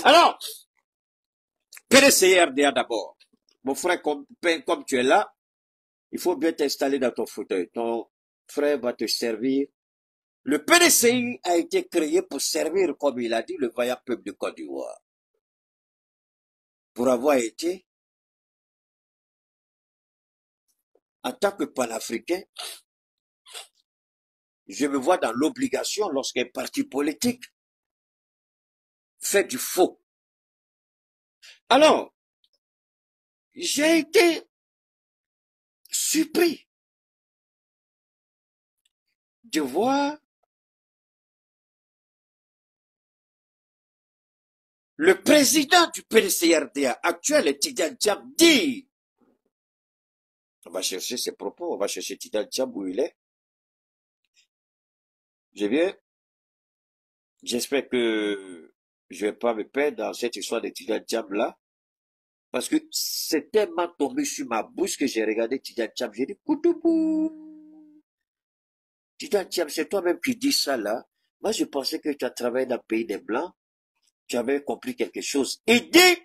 Alors, PDCRDA d'abord. Mon frère, comme tu es là, il faut bien t'installer dans ton fauteuil. Ton frère va te servir. Le PDCI a été créé pour servir, comme il a dit, le vaillant peuple de Côte d'Ivoire. Pour avoir été, en tant que panafricain, je me vois dans l'obligation, lorsqu'un parti politique fait du faux. Alors, j'ai été surpris de voir le président du PDCRDA actuel, Tidjane Thiam, dire, on va chercher ses propos, on va chercher Tidjane Thiam où il est. Je viens, j'espère que je vais pas me perdre dans cette histoire de Tidjane Thiam là, parce que c'est tellement tombé sur ma bouche que j'ai regardé Tidjane Thiam, j'ai dit, Koutoubou, Tidjane Thiam, c'est toi-même qui dis ça là. Moi, je pensais que tu as travaillé dans le pays des Blancs, tu avais compris quelque chose. Et dit,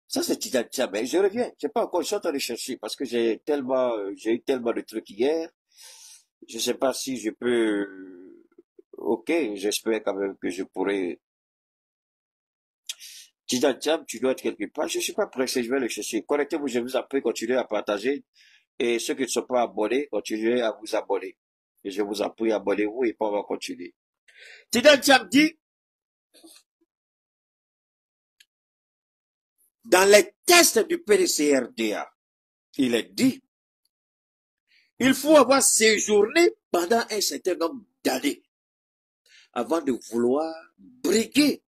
ça, c'est Tidjane Thiam, mais je reviens. Je sais pas encore, je suis en train de chercher parce que j'ai eu tellement de trucs hier. Je sais pas si je peux, ok, j'espère quand même que je pourrai. Tidjane Thiam, tu dois être quelque part. Je suis pas pressé, je vais le chercher. Connectez-vous, je vous en prie, continuez à partager. Et ceux qui ne sont pas abonnés, continuez à vous abonner. Et je vous en prie, abonnez-vous et puis on va continuer. Tidjane Thiam dit, dans les tests du PDCRDA, il est dit, il faut avoir séjourné pendant un certain nombre d'années avant de vouloir briguer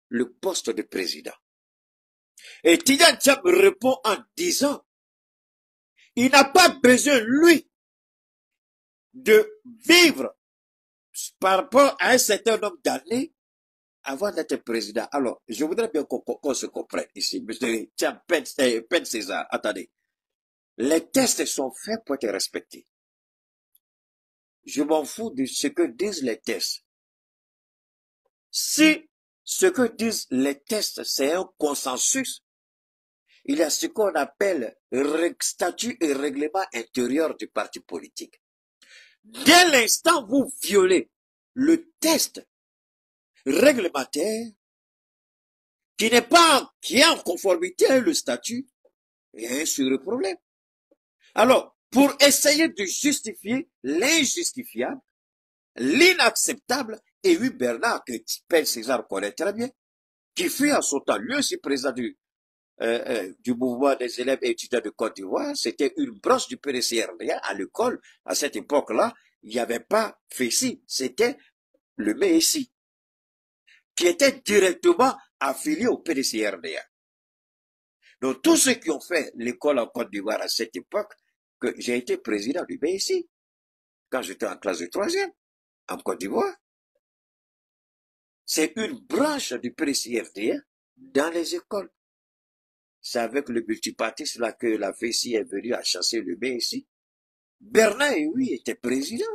le poste de président. Et Tidjane Thiam répond en disant, il n'a pas besoin, lui, de vivre par rapport à un certain nombre d'années avant d'être président. Alors, je voudrais bien qu'on se comprenne ici. Monsieur Thiam, Pen César, attendez. Les tests sont faits pour être respectés. Je m'en fous de ce que disent les tests. Si ce que disent les tests, c'est un consensus, il y a ce qu'on appelle statut et règlement intérieur du parti politique. Dès l'instant où vous violez le test réglementaire, qui est en conformité avec le statut, il y a un sérieux problème. Alors, pour essayer de justifier l'injustifiable, l'inacceptable, et oui, Bernard, que Pen César connaît très bien, qui fut en son temps, lui aussi président du mouvement des élèves et étudiants de Côte d'Ivoire, c'était une branche du PDCRDA à l'école. À cette époque-là, il n'y avait pas FECI, c'était le MESI, qui était directement affilié au PDCRDA. Donc, tous ceux qui ont fait l'école en Côte d'Ivoire à cette époque, que j'ai été président du MESI, quand j'étais en classe de 3e, en Côte d'Ivoire, c'est une branche du PDCRDA dans les écoles. C'est avec le multipartisme là que la FECI est venue à chasser le MESI. Bernard, oui, était président.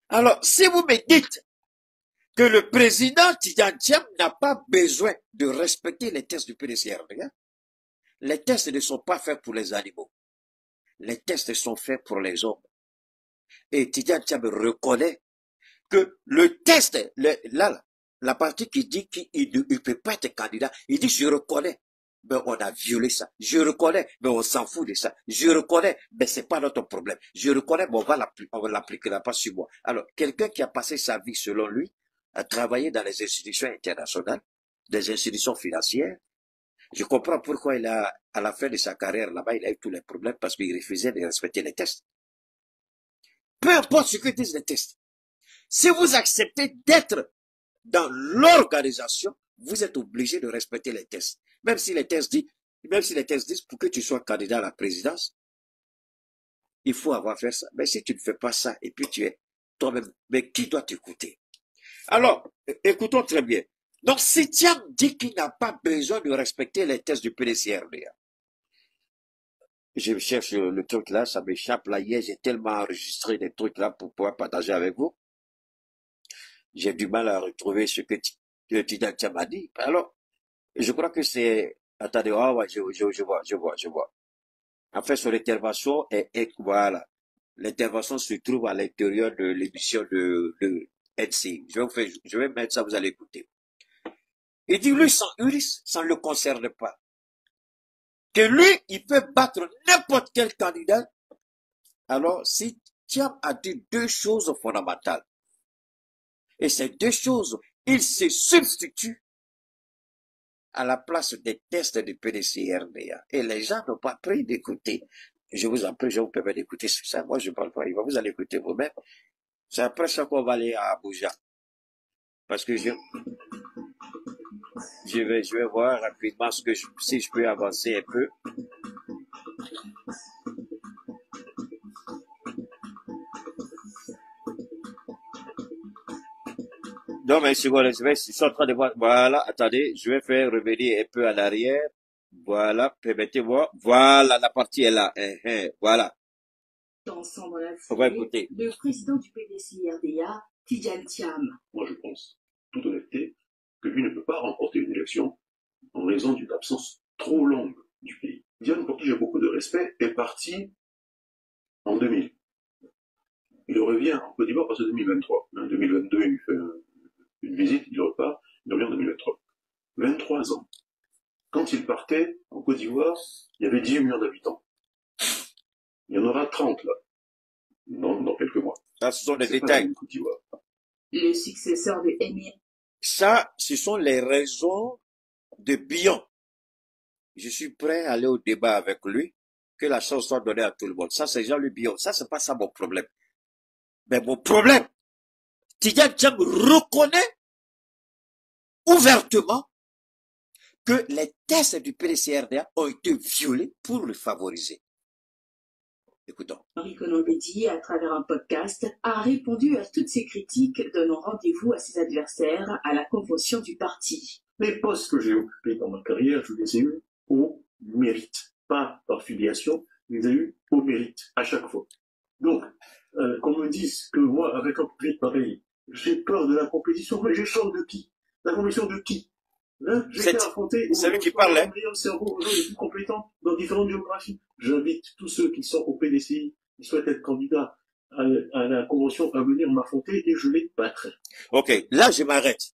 Alors, si vous me dites que le président Tidjane Thiam n'a pas besoin de respecter les tests du PDCRDA, les tests ne sont pas faits pour les animaux. Les tests sont faits pour les hommes. Et Tidjane Thiam reconnaît que le test, la partie qui dit qu'il ne peut pas être candidat, il dit je reconnais, mais on a violé ça. Je reconnais, mais on s'en fout de ça. Je reconnais, mais c'est pas notre problème. Je reconnais, mais on l'appliquer pas sur moi. Alors, quelqu'un qui a passé sa vie, selon lui, à travailler dans les institutions internationales, des institutions financières, je comprends pourquoi à la fin de sa carrière là-bas, il a eu tous les problèmes parce qu'il refusait de respecter les tests. Peu importe ce que disent les tests. Si vous acceptez d'être dans l'organisation, vous êtes obligé de respecter les tests. Même si les tests disent pour que tu sois candidat à la présidence, il faut avoir fait ça. Mais si tu ne fais pas ça et puis tu es toi-même, mais qui doit t'écouter? Alors, écoutons très bien. Donc, si Thiam dit qu'il n'a pas besoin de respecter les tests du PDCRDA, je cherche le truc là, ça m'échappe là. Hier, j'ai tellement enregistré des trucs là pour pouvoir partager avec vous. J'ai du mal à retrouver ce que Tidjane m'a dit. Alors, je crois que c'est... Attendez, ah ouais, je vois. En fait, son intervention voilà. L'intervention se trouve à l'intérieur de l'émission de NC. Je vais mettre ça, vous allez écouter. Il dit, lui, ça ne le concerne pas. Que lui, il peut battre n'importe quel candidat. Alors, si Thiam a dit deux choses fondamentales, et ces deux choses, il se substitue à la place des tests du PDCRDA. Et les gens n'ont pas pris d'écouter. Je vous en prie, je vous permets d'écouter ça. Moi, je ne parle pas. Vous allez écouter vous-même. C'est après ça qu'on va aller à Abuja. Parce que je vais voir rapidement si je peux avancer un peu. Non, mais je suis en train de voir. Voilà, attendez, je vais faire revenir un peu en arrière. Voilà, permettez-moi. Voilà, la partie est là. Voilà. Ensemble dans la On va foulée, écouter. le président du PDCI-RDA, Tidjane Thiam. Moi, je pense, toute honnêteté, que lui ne peut pas remporter une élection en raison d'une absence trop longue du pays. Diane, pour qui j'ai beaucoup de respect, est parti en 2000. Il revient en Côte d'Ivoire parce que 2023. En 2022, il fait une visite, il repart, il revient en 2023. 23 ans. Quand il partait en Côte d'Ivoire, il y avait 18 millions d'habitants. Il y en aura 30 là, dans quelques mois. Ça, ce sont des C'est pas détails. la Côte d'Ivoire. Le successeur de Émir. Ça, ce sont les raisons de Bion. Je suis prêt à aller au débat avec lui, que la chance soit donnée à tout le monde. Ça, c'est Jean-Louis Bion. Ça, c'est pas ça mon problème. Mais mon problème, Tidjane Thiam reconnaît ouvertement que les tests du PDCRDA ont été violés pour le favoriser. Écoutons. Henri Konan-Bédié, à travers un podcast, a répondu à toutes ces critiques, donnant rendez-vous à ses adversaires à la convention du parti. Les postes que j'ai occupés dans ma carrière, je les ai eus au mérite. Pas par filiation, je les ai eus au mérite, à chaque fois. Donc, qu'on me dise que moi, avec un prix pareil, j'ai peur de la compétition, mais j'ai peur de qui? La compétition de qui? Hein, j'ai été affronté c'est lui qui parle, hein. Le meilleur cerveau, aux gens les plus compétents dans différentes géographies. J'invite tous ceux qui sont au PDCI, qui souhaitent être candidats à la convention à venir m'affronter et je les battrai. Ok, là je m'arrête.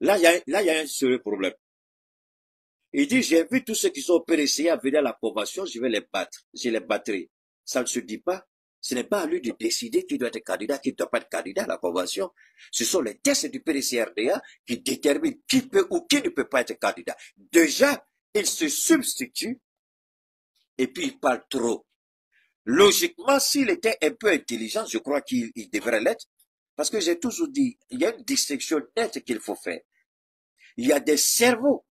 Là, il y a un seul problème. Il dit, j'ai vu tous ceux qui sont au PDCI à venir à la convention, je vais les battre. Je les battrai. Ça ne se dit pas. Ce n'est pas à lui de décider qui doit être candidat, qui ne doit pas être candidat à la convention. Ce sont les tests du PDCRDA qui déterminent qui peut ou qui ne peut pas être candidat. Déjà, il se substitue et puis il parle trop. Logiquement, s'il était un peu intelligent, je crois qu'il devrait l'être. Parce que j'ai toujours dit, il y a une distinction nette qu'il faut faire. Il y a des cerveaux,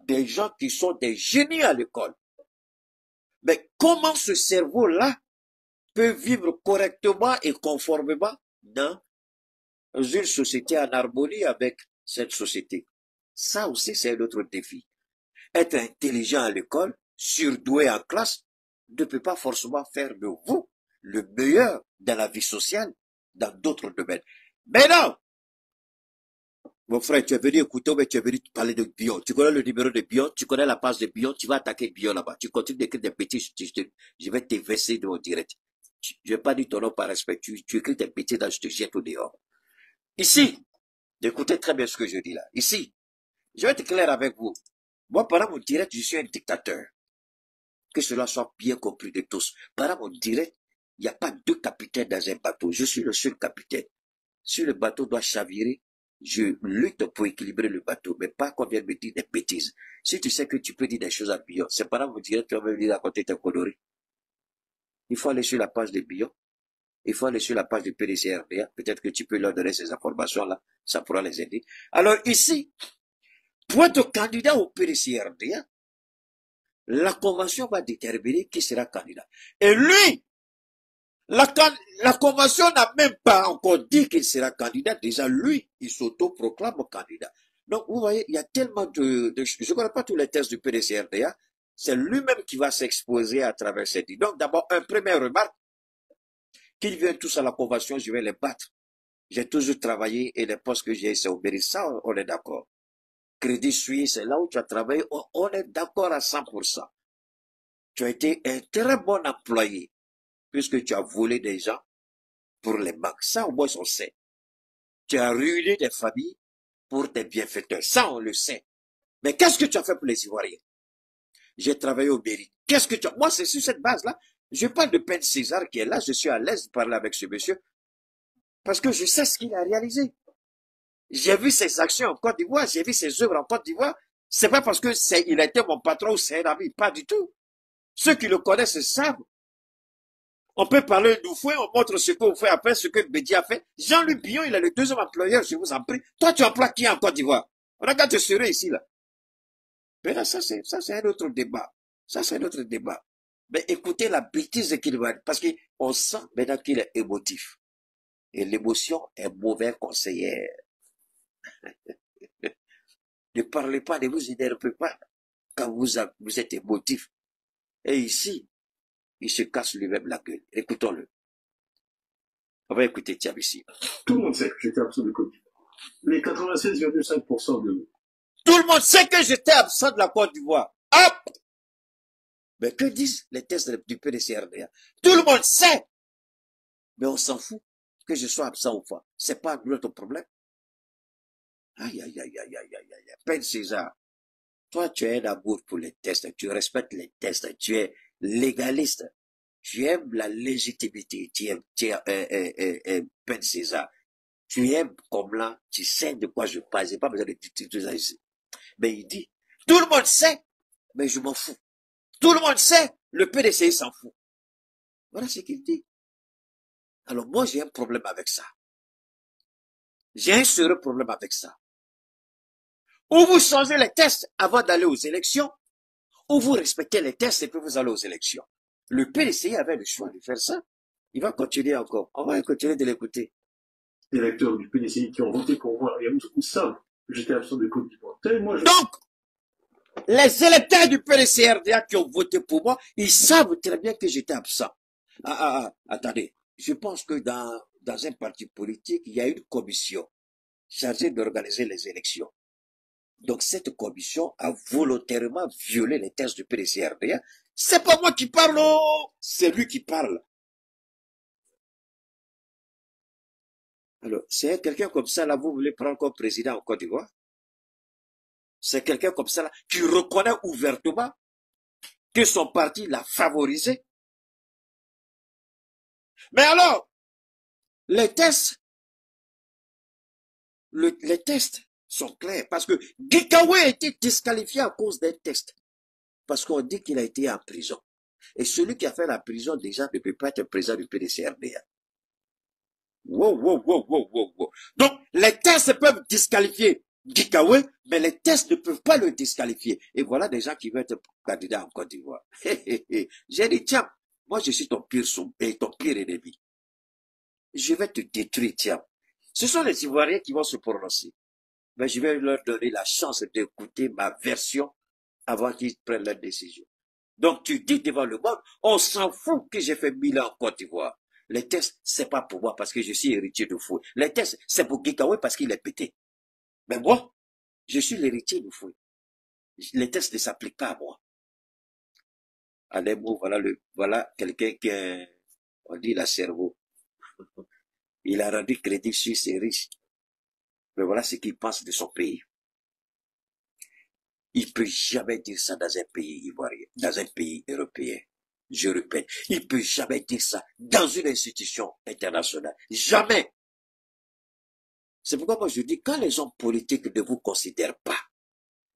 des gens qui sont des génies à l'école. Mais comment ce cerveau-là peut vivre correctement et conformément dans une société en harmonie avec cette société? Ça aussi, c'est un autre défi. Être intelligent à l'école, surdoué en classe, ne peut pas forcément faire de vous le meilleur dans la vie sociale, dans d'autres domaines. Mais non! Mon frère, tu es venu écouter, mais tu es venu parler de Bion. Tu connais le numéro de Bion, tu connais la page de Bion, tu vas attaquer Bion là-bas. Tu continues d'écrire des petits, je vais te verser de mon direct. Je vais pas dire ton nom par respect, tu écris des petits là, je te jette au dehors. Ici, écoutez très bien ce que je dis là. Ici, je vais être clair avec vous. Moi, pendant mon direct, je suis un dictateur. Que cela soit bien compris de tous. Pendant mon direct, il n'y a pas deux capitaines dans un bateau. Je suis le seul capitaine. Si le bateau doit chavirer, je lutte pour équilibrer le bateau, mais pas qu'on vienne me dire des bêtises. Si tu sais que tu peux dire des choses à Bion, c'est pendant mon direct, tu vas me dire raconter tes conneries. Il faut aller sur la page de Bion. Il faut aller sur la page du PDCRDA. Peut-être que tu peux leur donner ces informations-là. Ça pourra les aider. Alors ici, pour être candidat au PDCRDA, la convention va déterminer qui sera candidat. Et lui, la convention n'a même pas encore dit qu'il sera candidat. Déjà, lui, il s'auto-proclame candidat. Donc, vous voyez, il y a tellement je ne connais pas tous les tests du PDCRDA. C'est lui-même qui va s'exposer à travers cette idée. Donc, d'abord, une première remarque. Qu'ils viennent tous à la convention, je vais les battre. J'ai toujours travaillé et les postes que j'ai, c'est au mérite. Ça, on est d'accord. Crédit Suisse, c'est là où tu as travaillé, on est d'accord à 100%. Tu as été un très bon employé, puisque tu as volé des gens pour les banques. Ça, au moins, on sait. Tu as ruiné des familles pour des bienfaiteurs. Ça, on le sait. Mais qu'est-ce que tu as fait pour les Ivoiriens? J'ai travaillé au mérite. Qu'est-ce que tu as... Moi, c'est sur cette base-là. Je parle de Pen César qui est là. Je suis à l'aise de parler avec ce monsieur parce que je sais ce qu'il a réalisé. J'ai vu ses actions en Côte d'Ivoire. J'ai vu ses œuvres en Côte d'Ivoire. C'est pas parce que il a été mon patron ou c'est un ami. Pas du tout. Ceux qui le connaissent savent. On peut parler d'Oufoué, on montre ce qu'Oufoué a fait, ce que Bédi a fait. Jean-Luc Billon, il est le deuxième employeur, je vous en prie. Toi, tu emploies qui en Côte d'Ivoire? Regarde, tu serais ici, là. Mais là, ça, c'est un autre débat. Ça, c'est un autre débat. Mais écoutez la bêtise qu'il va dire, parce qu'on sent maintenant qu'il est émotif. Et l'émotion est mauvais conseillère. Ne parlez pas, ne vous énervez pas quand vous êtes émotif. Et ici, il se casse lui-même la gueule. Écoutons-le. On va écouter Thiam ici. Tout le monde sait que j'étais absent de Côte d'Ivoire. Les 96,5% de... Tout le monde sait que j'étais absent de la Côte d'Ivoire. Hop! Mais que disent les tests du PDCRDA? Tout le monde sait. Mais on s'en fout que je sois absent ou pas. C'est pas notre problème. Aïe, aïe, aïe, aïe, aïe, aïe, aïe. Pen César. Toi, tu es un amour pour les tests. Tu respectes les tests. Tu es légaliste. Tu aimes la légitimité. Tu aimes Pen César. Tu aimes comme là. Tu sais de quoi je parle. J'ai pas besoin de dire tout ça ici. Mais il dit, tout le monde sait, mais je m'en fous. Tout le monde sait, le PDCI s'en fout. Voilà ce qu'il dit. Alors moi, j'ai un problème avec ça. J'ai un sérieux problème avec ça. Ou vous changez les tests avant d'aller aux élections, ou vous respectez les tests et puis vous allez aux élections. Le PDCI avait le choix de faire ça. Il va continuer encore. On va continuer de l'écouter. Les électeurs du PDCI qui ont voté pour moi, ils savent que j'étais absent de Côte d'Ivoire. Donc, les électeurs du PDCRDA qui ont voté pour moi, ils savent très bien que j'étais absent. Attendez. Je pense que dans un parti politique, il y a une commission chargée d'organiser les élections. Donc, cette commission a volontairement violé les tests du PDCRDA. C'est pas moi qui parle, c'est lui qui parle. Alors, c'est quelqu'un comme ça, là, vous voulez prendre comme président en Côte d'Ivoire? C'est quelqu'un comme ça, là, qui reconnaît ouvertement que son parti l'a favorisé. Mais alors, les tests sont clairs parce que Gikawe a été disqualifié à cause des tests. Parce qu'on dit qu'il a été en prison. Et celui qui a fait la prison, déjà, ne peut pas être président du PDCRDA. Wow. Donc, les tests peuvent disqualifier Gikawe, mais les tests ne peuvent pas le disqualifier. Et voilà des gens qui veulent être candidats en Côte d'Ivoire. J'ai dit, tiens, moi je suis ton pire ennemi. Je vais te détruire, tiens. Ce sont les Ivoiriens qui vont se prononcer. Mais je vais leur donner la chance d'écouter ma version avant qu'ils prennent leur décision. Donc tu dis devant le monde, on s'en fout que j'ai fait 1000 ans en Côte d'Ivoire. Les tests, c'est pas pour moi parce que je suis héritier de Foué. Les tests, c'est pour Gikawe parce qu'il est pété. Mais moi, je suis l'héritier de Foué. Les tests ne s'appliquent pas à moi. En un mot, voilà quelqu'un qui est, on dit la cerveau. Il a rendu crédit sur ses riches. Mais voilà ce qu'il pense de son pays. Il peut jamais dire ça dans un pays ivoirien, dans un pays européen. Je répète, il peut jamais dire ça dans une institution internationale. Jamais. C'est pourquoi moi je dis, quand les hommes politiques ne vous considèrent pas,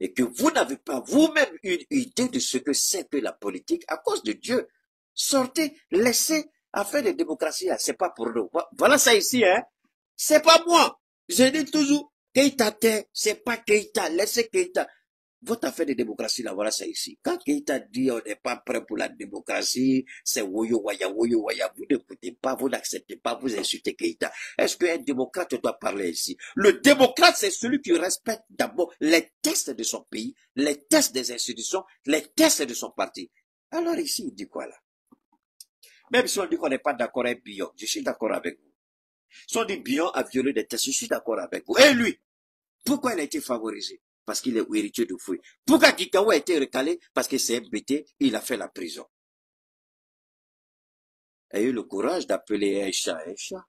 et que vous n'avez pas vous-même une idée de ce que c'est que la politique, à cause de Dieu, sortez, laissez affaire de démocratie, c'est pas pour nous. Voilà ça ici, hein. C'est pas moi. Je dis toujours, Keïta, c'est pas Keïta, laissez Keïta. Votre affaire de démocratie, là, voilà ça ici. Quand Keïta dit on n'est pas prêt pour la démocratie, c'est woyo waya, vous n'écoutez pas, vous n'acceptez pas, vous insultez Keïta. Est-ce qu'un démocrate doit parler ici? Le démocrate, c'est celui qui respecte d'abord les textes de son pays, les textes des institutions, les textes de son parti. Alors ici, il dit quoi là? Même si on dit qu'on n'est pas d'accord avec Billon, je suis d'accord avec vous. Son dit Bion a violé des tests, je suis d'accord avec vous. Et lui, pourquoi il a été favorisé? Parce qu'il est héritier de fouille. Pourquoi Kikawa a été recalé? Parce que c'est MBT, il a fait la prison. Il a eu le courage d'appeler un chat un chat,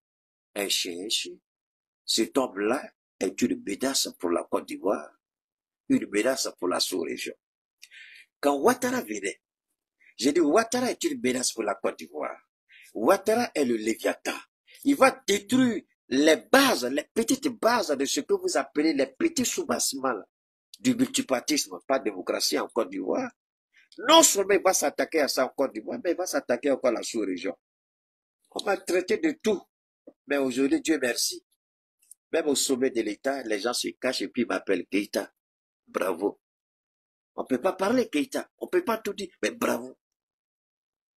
un chien un chien. Cet homme-là est une menace pour la Côte d'Ivoire, une menace pour la sous-région. Quand Ouattara venait, j'ai dit Ouattara est une menace pour la Côte d'Ivoire. Ouattara est le Léviathan. Il va détruire les bases, les petites bases de ce que vous appelez les petits soubassements du multipartisme, pas démocratie en Côte d'Ivoire. Non seulement il va s'attaquer à ça en Côte d'Ivoire, mais il va s'attaquer encore à la sous-région. On va traiter de tout. Mais aujourd'hui, Dieu merci. Même au sommet de l'État, les gens se cachent et puis ils m'appellent Keïta. Bravo. On ne peut pas parler Keïta. On ne peut pas tout dire, mais bravo.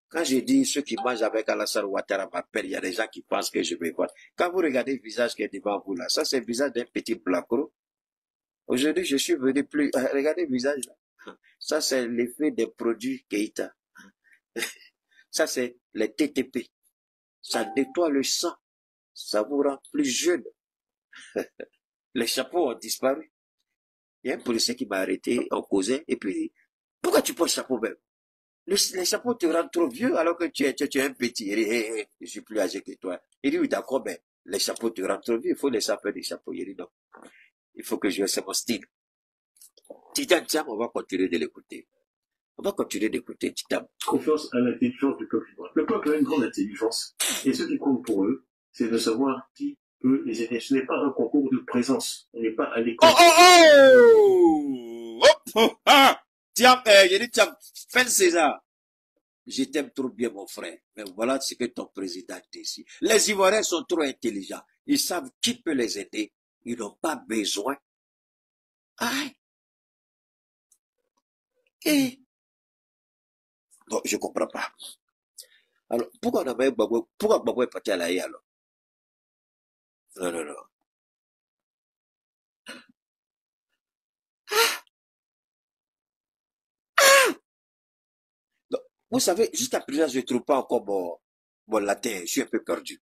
Quand je dis ceux qui mangent avec Alassane Ouattara m'appellent, il y a des gens qui pensent que je vais voir. Quand vous regardez le visage qui est devant vous là, ça c'est le visage d'un petit blacro. Aujourd'hui, je suis venu plus. Regardez le visage là. Ça c'est l'effet des produits Keïta. Ça c'est les TTP. Ça nettoie le sang. Ça vous rend plus jeune. Les chapeaux ont disparu. Il y a un policier qui m'a arrêté, on causait, et puis, pourquoi tu portes chapeau même? Les chapeaux te rendent trop vieux alors que tu es un petit. Il dit, hey, je suis plus âgé que toi. Il dit, oui, d'accord, mais les chapeaux te rendent trop vieux. Il faut laisser faire des chapeaux. Il dit, non. Il faut que je fasse mon style. Titan Tiam, on va continuer de l'écouter. On va continuer d'écouter Titan. Confiance à l'intelligence du peuple ivoirien. Le peuple a une grande intelligence. Et ce qui compte pour eux, c'est de savoir qui peut les aider. Ce n'est pas un concours de présence. On n'est pas à l'école. Oh! Ah! Tiens, il dit, tiens, fais César. Je t'aime trop bien, mon frère. Mais voilà ce que ton président dit ici. Les Ivoiriens sont trop intelligents. Ils savent qui peut les aider. Ils n'ont pas besoin. Ah! Et... Bon, je comprends pas. Alors, pourquoi on a même Gbagbo, pourquoi Gbagbo est parti à la haie alors? Non, non, non. Donc, vous savez, jusqu'à présent, je ne trouve pas encore mon latin. Je suis un peu perdu.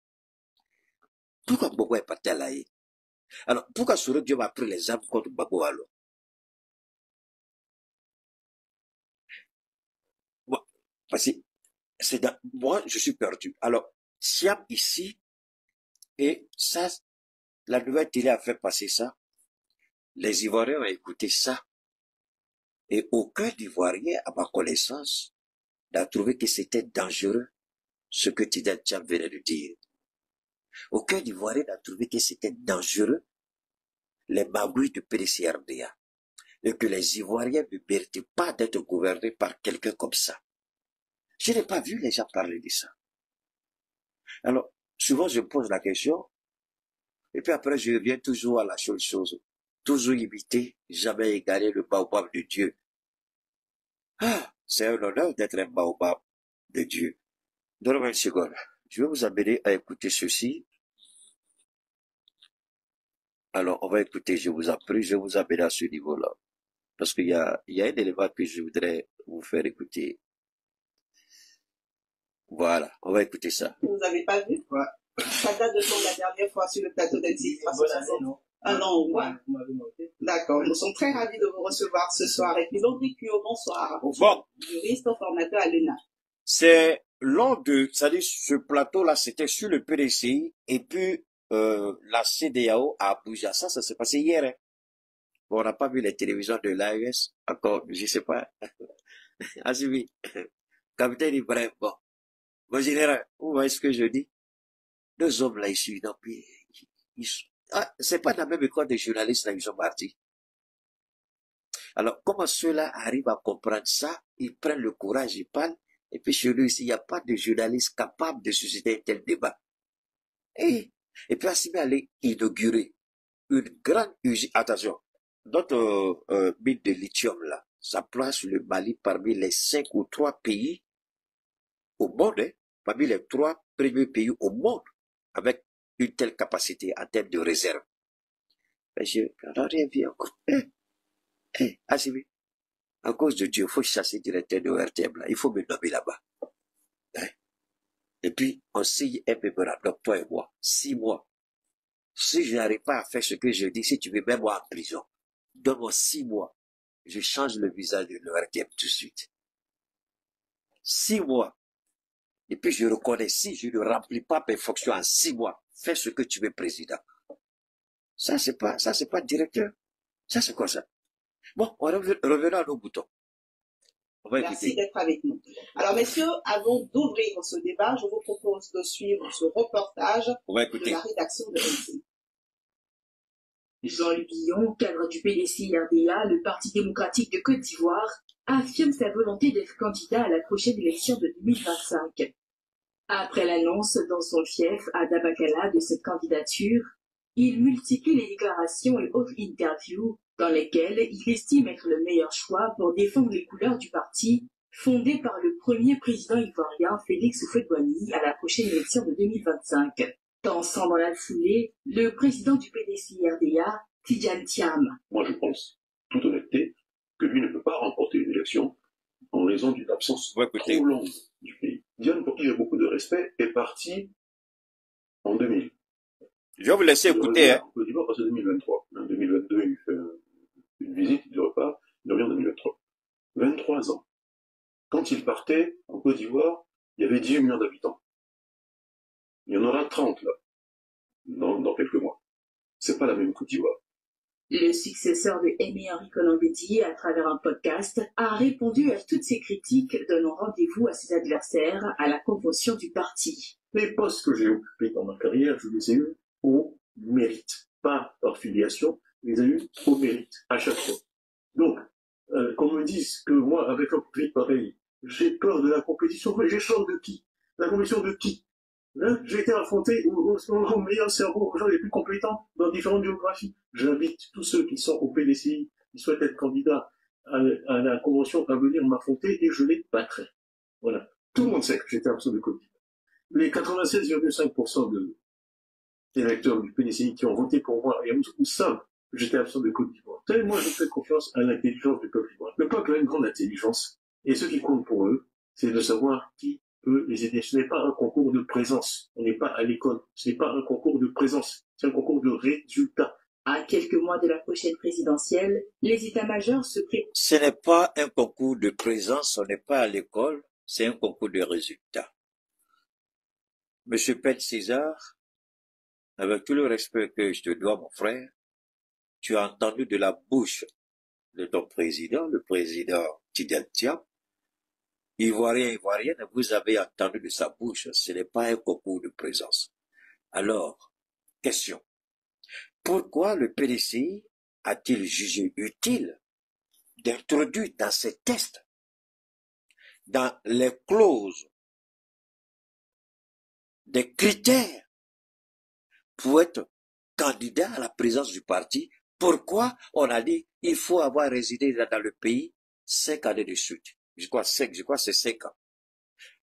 Pourquoi Gbagbo est parti à la haie? Alors, pourquoi Soro Diop a pris les armes contre Gbagbo alors? Bon, parce que c'est dans, moi, je suis perdu. Alors, Siam ici, et ça, la nouvelle télé a fait passer ça. Les Ivoiriens ont écouté ça. Et aucun Ivoirien, à ma connaissance, n'a trouvé que c'était dangereux, ce que Tidal Tcham venait de dire. Aucun Ivoirien n'a trouvé que c'était dangereux, les magouilles de PDCRDA. Et que les Ivoiriens ne méritaient pas d'être gouvernés par quelqu'un comme ça. Je n'ai pas vu les gens parler de ça. Alors, souvent je me pose la question, et puis après je reviens toujours à la seule chose. Toujours imiter, jamais égaler le baobab de Dieu. Ah, c'est un honneur d'être un baobab de Dieu. Donnez-moi une seconde. Je vais vous amener à écouter ceci. Alors, on va écouter, je vous en prie, je vais vous amener à ce niveau-là. Parce qu'il y a un élément que je voudrais vous faire écouter. Voilà, on va écouter ça. Vous n'avez pas vu? Ouais. Ça date de quand la dernière fois sur le plateau d'M6 360? Un an au moins. D'accord. Nous sommes très ravis de vous recevoir ce soir. Et puis Londres Cuo, bonsoir. Bon. Juriste, formateur à l'ENA. C'est lors de, c'est-à-dire ce plateau-là, c'était sur le PDCI et puis la CEDEAO à Abuja. Ça s'est passé hier. Hein. Bon, on n'a pas vu les télévisions de l'AES encore, je sais pas. Ah si oui. Capitaine Ibrahim, bon. Mon général, vous voyez ce que je dis? Deux hommes là, ils non, puis, ah, c'est pas dans la même école de journalistes là, ils sont partis. Alors, comment ceux-là arrivent à comprendre ça? Ils prennent le courage, ils parlent. Et puis chez nous ici, il n'y a pas de journaliste capable de susciter un tel débat. Et puis Assimi allait inaugurer une grande usine. Attention, notre mine de lithium là, ça place le Mali parmi les 5 ou 3 pays au monde, hein, parmi les 3 premiers pays au monde avec une telle capacité en termes de réserve. Mais je n'en rien vu encore. Assimi, à cause de Dieu, il faut chasser directeur de ORTM là, il faut me nommer là-bas. Hein? Et puis, on signe un mémorandum, toi et moi, 6 mois. Si je n'arrive pas à faire ce que je dis, si tu veux même moi en prison, donne-moi 6 mois. Je change le visage de l'ORTM tout de suite. 6 mois. Et puis je reconnais, si je ne remplis pas mes fonctions en 6 mois, fais ce que tu veux, président. Ça, c'est pas directeur. Ça, c'est quoi ça? Bon, revenons à nos boutons. On va Merci écouter. d'être avec nous. Alors, messieurs, avant d'ouvrir ce débat, je vous propose de suivre ce reportage On va de écouter. la rédaction de LCI. Jean-Luc Guillon, cadre du PDC-RDA, le Parti démocratique de Côte d'Ivoire, affirme sa volonté d'être candidat à la prochaine élection de 2025. Après l'annonce dans son fief à Dabakala de cette candidature, il multiplie les déclarations et autres interviews dans lesquelles il estime être le meilleur choix pour défendre les couleurs du parti fondé par le premier président ivoirien Félix Houphouët-Boigny à la prochaine élection de 2025. Dansant dans la foulée, le président du PDC-RDA, Tidjane Thiam. Moi, je pense, toute honnêteté, que lui ne peut pas remporter une élection en raison d'une absence On va écouter. trop longue du pays. Diane, pour qui j'ai beaucoup de respect, est parti en 2000. Je vais vous laisser écouter. Hein. En Côte d'Ivoire, parce que 2023. En 2022, il fait une visite, il repart, il revient en 2023. 23 ans. Quand il partait en Côte d'Ivoire, il y avait 18 millions d'habitants. Il y en aura 30 là, dans quelques mois. C'est pas la même Côte d'Ivoire. Le successeur de Aimé-Henri Colombédier, à travers un podcast, a répondu à toutes ces critiques, donnant rendez-vous à ses adversaires à la convention du parti. Les postes que j'ai occupés dans ma carrière, je les ai eus au mérite. Pas par filiation, je les ai eus au mérite, à chaque fois. Donc, qu'on me dise que moi, avec un prix pareil, j'ai peur de la compétition, mais j'ai peur de qui? La compétition de qui? Hein, j'ai été affronté au meilleur cerveau, aux gens les plus compétents dans différentes biographies. J'invite tous ceux qui sont au PDCI, qui souhaitent être candidats à la convention à venir m'affronter et je les battrai. Voilà. Tout le monde sait que j'étais absent de Côte d'Ivoire. Les 96,5% des électeurs du PDCI qui ont voté pour moi et où savent que j'étais absent de Côte d'Ivoire. Vous savez, moi, je fais confiance à l'intelligence du peuple ivoirien. Le peuple a une grande intelligence. Et ce qui compte pour eux, c'est de savoir qui peut les aider. Ce n'est pas un concours de présence. On n'est pas à l'école. Ce n'est pas un concours de présence. C'est un concours de résultats. À quelques mois de la prochaine présidentielle, les états-majors se préparent. Ce n'est pas un concours de présence, on n'est pas à l'école, c'est un concours de résultats. Monsieur Pet César, avec tout le respect que je te dois, mon frère, tu as entendu de la bouche de ton président, le président Tidjane Thiam, Ivoirien, Ivoirienne, vous avez entendu de sa bouche, ce n'est pas un concours de présence. Alors, question. Pourquoi le PDCI a-t-il jugé utile d'introduire dans ces tests, dans les clauses, des critères pour être candidat à la présidence du parti? Pourquoi on a dit il faut avoir résidé dans le pays 5 années de suite? Je crois c'est 5 ans.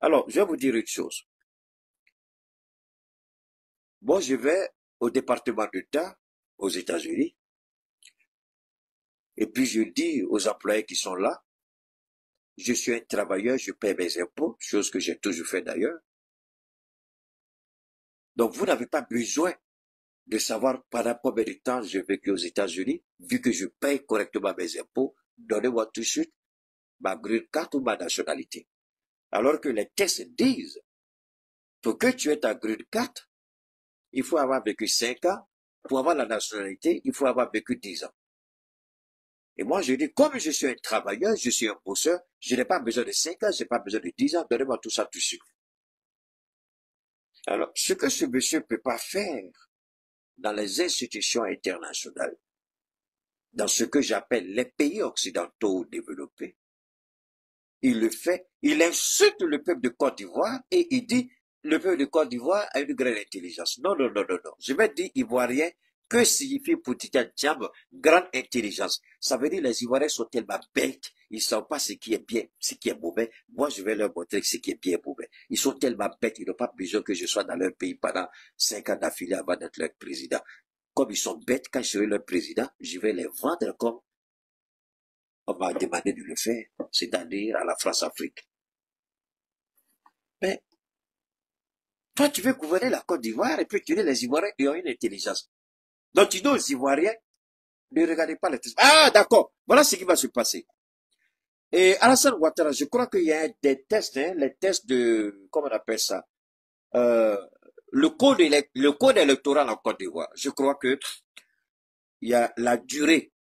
Alors, je vais vous dire une chose. Moi, je vais au département d'État, aux États-Unis, et puis je dis aux employés qui sont là, je suis un travailleur, je paie mes impôts, chose que j'ai toujours fait d'ailleurs. Donc, vous n'avez pas besoin de savoir pendant combien de temps j'ai vécu aux États-Unis, vu que je paye correctement mes impôts, donnez-moi tout de suite ma green card ou ma nationalité. Alors que les tests disent, pour que tu aies ta green card, il faut avoir vécu 5 ans, pour avoir la nationalité, il faut avoir vécu 10 ans. Et moi, je dis, comme je suis un travailleur, je suis un bosseur, je n'ai pas besoin de 5 ans, je n'ai pas besoin de 10 ans, donnez-moi tout ça tout de suite. Alors, ce que ce monsieur ne peut pas faire dans les institutions internationales, dans ce que j'appelle les pays occidentaux développés, il le fait, il insulte le peuple de Côte d'Ivoire et il dit, le peuple de Côte d'Ivoire a une grande intelligence. Non, non, non, non, non. Je vais dire Ivoirien, que signifie pour Tidjane Thiam grande intelligence? Ça veut dire les Ivoiriens sont tellement bêtes, ils ne savent pas ce qui est bien, ce qui est mauvais. Moi, je vais leur montrer ce qui est bien et mauvais. Ils sont tellement bêtes, ils n'ont pas besoin que je sois dans leur pays pendant 5 ans d'affilée avant d'être leur président. Comme ils sont bêtes, quand je serai leur président, je vais les vendre comme on m'a demandé de le faire, c'est-à-dire à la France-Afrique. Mais toi, tu veux gouverner la Côte d'Ivoire et puis tu dis les Ivoiriens, ils ont une intelligence. Donc tu dis aux Ivoiriens, ne regardez pas les tests. Ah, d'accord. Voilà ce qui va se passer. Et Alassane Ouattara, je crois qu'il y a des tests, hein, les tests de, comment on appelle ça, euh, le code électoral en Côte d'Ivoire. Je crois que il y a la durée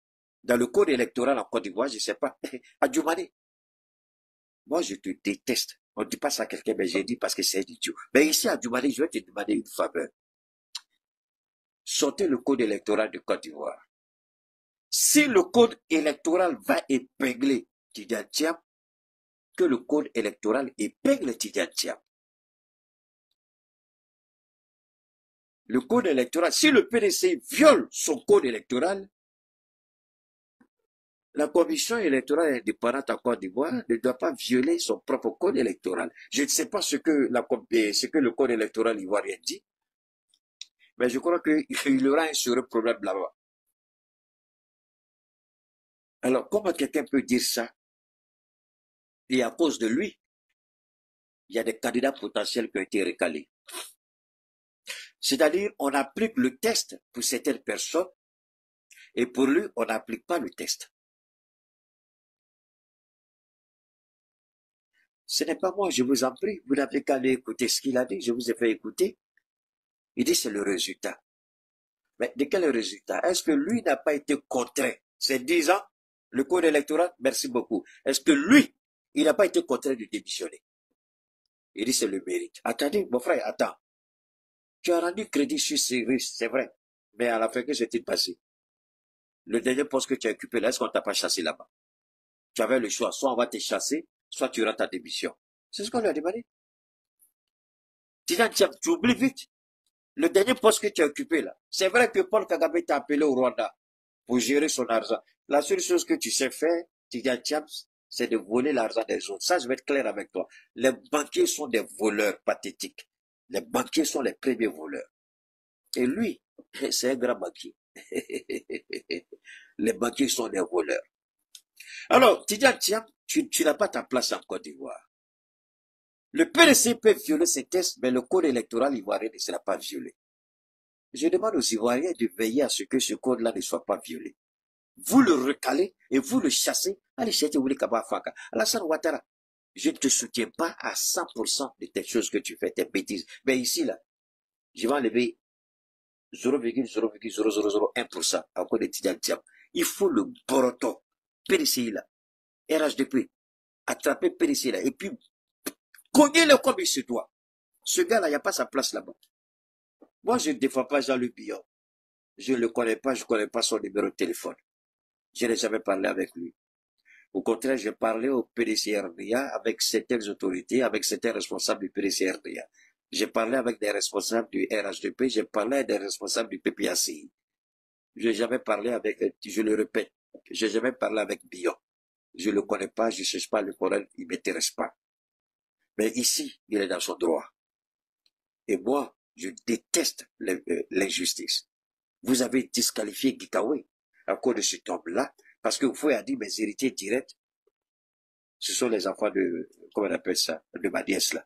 dans le code électoral en Côte d'Ivoire, je sais pas. Adjoumani, moi je te déteste. On ne dit pas ça à quelqu'un, mais j'ai dit parce que c'est un idiot. Mais ici, Adjoumani, je vais te demander une faveur. Sortez le code électoral de Côte d'Ivoire. Si le code électoral va épingler Tidjane Thiam, que le code électoral épingle Tidjane Thiam. Le code électoral, si le PDC viole son code électoral, la commission électorale indépendante en Côte d'Ivoire ne doit pas violer son propre code électoral. Je ne sais pas ce que le code électoral ivoirien dit, mais je crois qu'il y aura un sérieux problème là-bas. Alors, comment quelqu'un peut dire ça? Et à cause de lui, il y a des candidats potentiels qui ont été recalés. C'est-à-dire, on applique le test pour certaines personnes, et pour lui, on n'applique pas le test. Ce n'est pas moi, je vous en prie. Vous n'avez qu'à aller écouter ce qu'il a dit. Je vous ai fait écouter. Il dit c'est le résultat. Mais de quel résultat? Est-ce que lui n'a pas été contraint? C'est 10 ans, le code électoral, merci beaucoup. Est-ce que lui, il n'a pas été contraint de démissionner? Il dit c'est le mérite. Attendez, mon frère, attends. Tu as rendu crédit sur ces risques, c'est vrai. Mais à la fin, que s'est-il passé? Le dernier poste que tu as occupé là, est-ce qu'on t'a pas chassé là-bas? Tu avais le choix, soit on va te chasser, soit tu rends ta démission. C'est ce qu'on lui a demandé. Tu oublies vite. Le dernier poste que tu as occupé là, c'est vrai que Paul Kagame t'a appelé au Rwanda pour gérer son argent. La seule chose que tu sais faire, Tidjane Thiam, c'est de voler l'argent des autres. Ça, je vais être clair avec toi. Les banquiers sont des voleurs pathétiques. Les banquiers sont les premiers voleurs. Et lui, c'est un grand banquier. Les banquiers sont des voleurs. Alors, Tidjane Thiam, tu n'as pas ta place en Côte d'Ivoire. Le PDC peut violer ses tests, mais le code électoral ivoirien ne sera pas violé. Je demande aux Ivoiriens de veiller à ce que ce code-là ne soit pas violé. Vous le recalez et vous le chassez. Allez chercher Wuli Kaba Faka. Alassane Ouattara, je ne te soutiens pas à 100% de tes choses que tu fais, tes bêtises. Mais ici, là, je vais enlever 0,0001% à cause de Tidjane Thiam. Il faut le boroto. PDC là. RHDP. Attraper PDC là. Et puis, cognez-le comme il se doit. Ce gars-là, il n'y a pas sa place là-bas. Moi, je ne défends pas Jean-Luc Billon. Je ne le connais pas, je ne connais pas son numéro de téléphone. Je n'ai jamais parlé avec lui. Au contraire, j'ai parlé au PDC-RDA avec certaines autorités, avec certains responsables du PDC-RDA. J'ai parlé avec des responsables du RHDP, j'ai parlé avec des responsables du PPACI. Je n'ai jamais parlé avec, je le répète, je n'ai jamais parlé avec Billon. Je ne le connais pas, je ne cherche pas le connaître, il ne m'intéresse pas. Mais ici, il est dans son droit. Et moi, je déteste l'injustice. Vous avez disqualifié Gikawe à cause de cet homme-là, parce que vous pouvez dire mes héritiers directs, ce sont les enfants de, comment on appelle ça, de ma nièce là.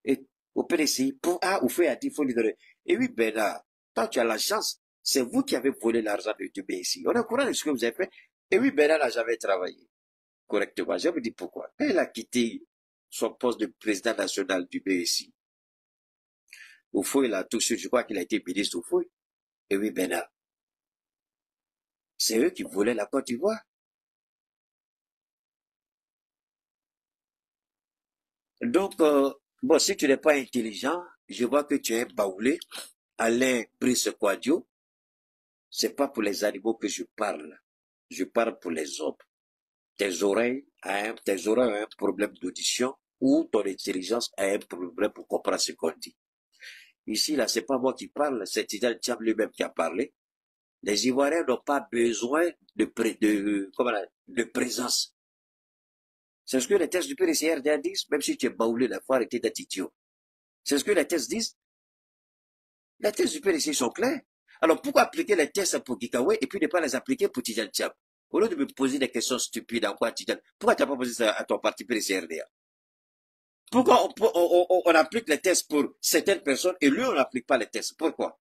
Et au PDC, pour vous pouvez dire, il faut lui donner. Et oui, Bernard, quand tu as la chance, c'est vous qui avez volé l'argent de BSI. On est au courant de ce que vous avez fait. Et oui, Bernard n'a jamais travaillé correctement. Je vous dis pourquoi. Quand il a quitté son poste de président national du BSI, au fond, il a tout suite, je crois qu'il a été ministre au fond. Et oui, Bernard. C'est eux qui volaient la Côte d'Ivoire. Donc, bon, si tu n'es pas intelligent, je vois que tu es baoulé. Alain Brice Kouadio, c'est pas pour les animaux que je parle. Je parle pour les hommes. Tes oreilles ont un problème d'audition ou ton intelligence a un problème pour comprendre ce qu'on dit. Ici, là, c'est pas moi qui parle, c'est Tidjane Thiam lui-même qui a parlé. Les Ivoiriens n'ont pas besoin de présence. C'est ce que les tests du PDC-RDA disent, même si tu es baoulé, il faut arrêter d'être idiot. C'est ce que les tests disent. Les tests du PDC sont clairs. Alors pourquoi appliquer les tests pour Gikawe et puis ne pas les appliquer pour Tidjane Thiam? Au lieu de me poser des questions stupides en quoi Tidjane, pourquoi tu n'as pas posé ça à ton parti PDC-RDA? Pourquoi on applique les tests pour certaines personnes et lui on n'applique pas les tests? Pourquoi?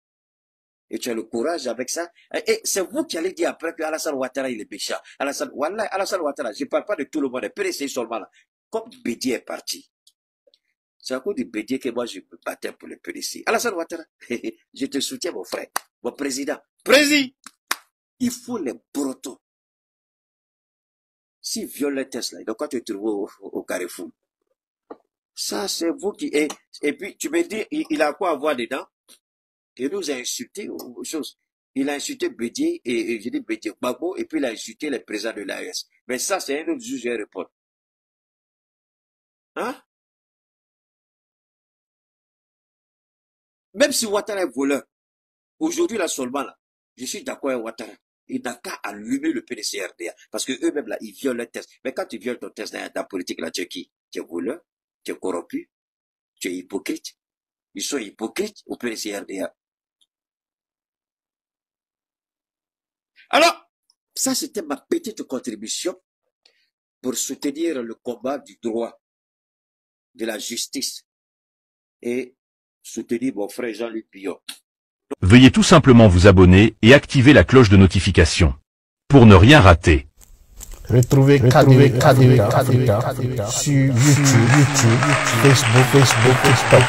Et tu as le courage avec ça. Et c'est vous qui allez dire après que Alassane Ouattara, il est méchant. Alassane Ouattara, je ne parle pas de tout le monde, PDC seulement là. Comme Bédié est parti. C'est à cause de Bédié que moi je me battais pour le PDC. Alassane Ouattara, je te soutiens mon frère, mon président. Président, il faut les brotons. S'ils violent les tests là, donc quand tu te trouves au Carrefour, ça c'est vous qui... Et puis tu me dis, il a quoi à voir dedans? Il nous a insulté aux choses. Il a insulté Bédié, et je dis Bédié Gbagbo, et puis il a insulté les présidents de l'AES. Mais ça, c'est un autre juge qui répond. Hein? Même si Ouattara est voleur, aujourd'hui là seulement là, je suis d'accord avec Ouattara. Il n'a qu'à allumer le PDCRDA. Parce que eux-mêmes là, ils violent le test. Mais quand tu violes ton test dans la politique là, tu es qui? Tu es voleur, tu es corrompu, tu es hypocrite. Ils sont hypocrites au PDCRDA. Alors, ça c'était ma petite contribution pour soutenir le combat du droit, de la justice et soutenir mon frère Jean-Luc Billon. Veuillez tout simplement vous abonner et activer la cloche de notification pour ne rien rater. Retrouvez KDV Africa sur YouTube, Facebook,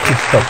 TikTok.